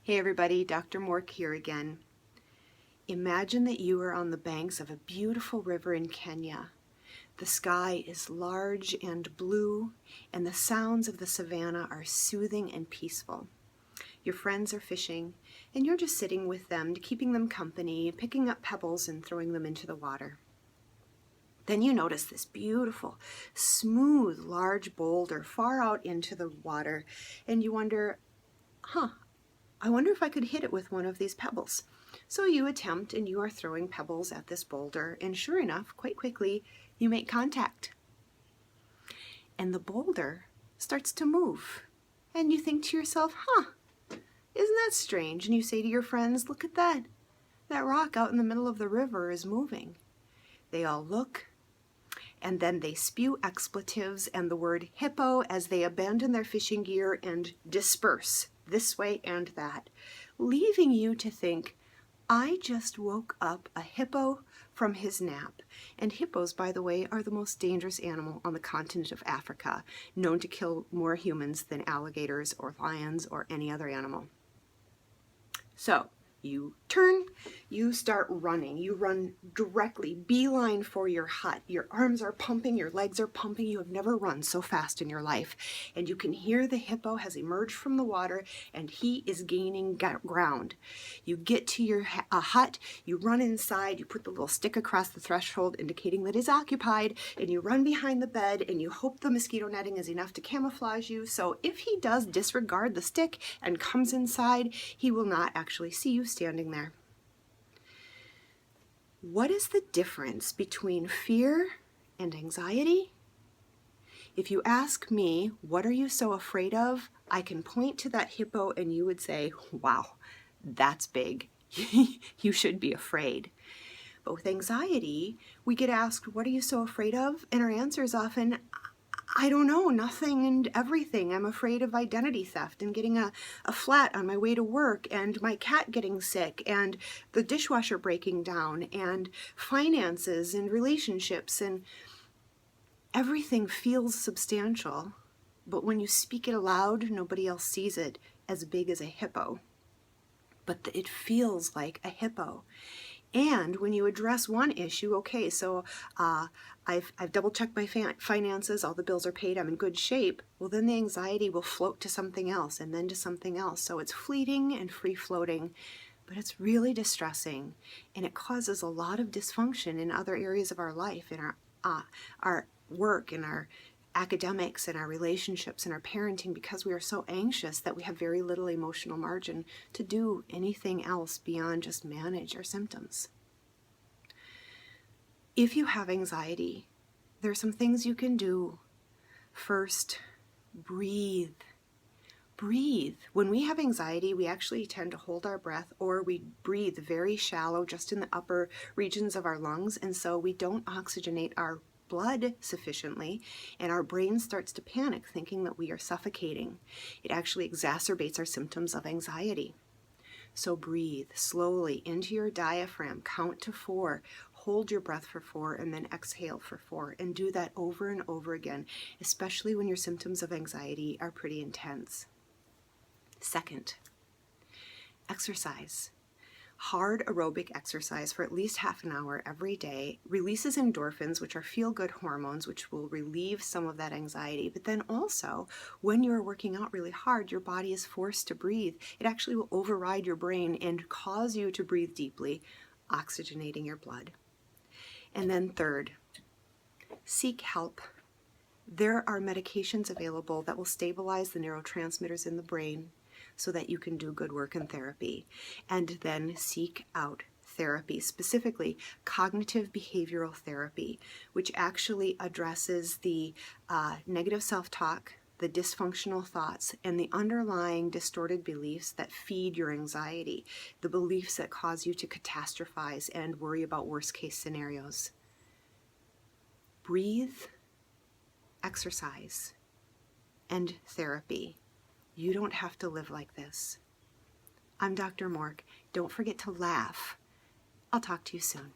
Hey everybody, Dr. Mork here again. Imagine that you are on the banks of a beautiful river in Kenya. The sky is large and blue, and the sounds of the savannah are soothing and peaceful. Your friends are fishing, and you're just sitting with them, keeping them company, picking up pebbles and throwing them into the water. Then you notice this beautiful, smooth, large boulder far out into the water, and you wonder, I wonder if I could hit it with one of these pebbles. So you attempt and you are throwing pebbles at this boulder, and sure enough, quite quickly, you make contact. And the boulder starts to move. And you think to yourself, isn't that strange? And you say to your friends, look at that. That rock out in the middle of the river is moving. They all look, and then they spew expletives and the word hippo as they abandon their fishing gear and disperse this way and that, leaving you to think, I just woke up a hippo from his nap. And hippos, by the way, are the most dangerous animal on the continent of Africa, known to kill more humans than alligators or lions or any other animal. So you turn, you start running, you run directly, beeline for your hut. Your arms are pumping, your legs are pumping. You have never run so fast in your life. And you can hear the hippo has emerged from the water and he is gaining ground. You get to your hut, you run inside, you put the little stick across the threshold indicating that it's occupied, and you run behind the bed and you hope the mosquito netting is enough to camouflage you. So if he does disregard the stick and comes inside, he will not actually see you standing there. What is the difference between fear and anxiety? If you ask me, what are you so afraid of? I can point to that hippo and you would say, wow, that's big. You should be afraid. But with anxiety, we get asked, what are you so afraid of? And our answer is often, I don't know, nothing and everything. I'm afraid of identity theft and getting a flat on my way to work, and my cat getting sick, and the dishwasher breaking down, and finances and relationships, and everything feels substantial. But when you speak it aloud, nobody else sees it as big as a hippo. But it feels like a hippo. And when you address one issue, okay, so I've double-checked my finances, all the bills are paid, I'm in good shape, well then the anxiety will float to something else and then to something else. So it's fleeting and free-floating, but it's really distressing, and it causes a lot of dysfunction in other areas of our life, in our work, in our academics, and our relationships, and our parenting, because we are so anxious that we have very little emotional margin to do anything else beyond just manage our symptoms. If you have anxiety, there are some things you can do. First, breathe. Breathe. When we have anxiety, we actually tend to hold our breath, or we breathe very shallow, just in the upper regions of our lungs, and so we don't oxygenate our blood sufficiently, and our brain starts to panic, thinking that we are suffocating. It actually exacerbates our symptoms of anxiety. So breathe slowly into your diaphragm, count to 4, hold your breath for 4, and then exhale for 4, and do that over and over again, especially when your symptoms of anxiety are pretty intense. Second, exercise. Hard aerobic exercise for at least half an hour every day releases endorphins, which are feel-good hormones, which will relieve some of that anxiety. But then also, when you're working out really hard, your body is forced to breathe. It actually will override your brain and cause you to breathe deeply, oxygenating your blood. And then third, seek help. There are medications available that will stabilize the neurotransmitters in the brain, so that you can do good work in therapy. And then seek out therapy, specifically cognitive behavioral therapy, which actually addresses the negative self-talk, the dysfunctional thoughts, and the underlying distorted beliefs that feed your anxiety, the beliefs that cause you to catastrophize and worry about worst-case scenarios. Breathe, exercise, and therapy. You don't have to live like this. I'm Dr. Mork. Don't forget to laugh. I'll talk to you soon.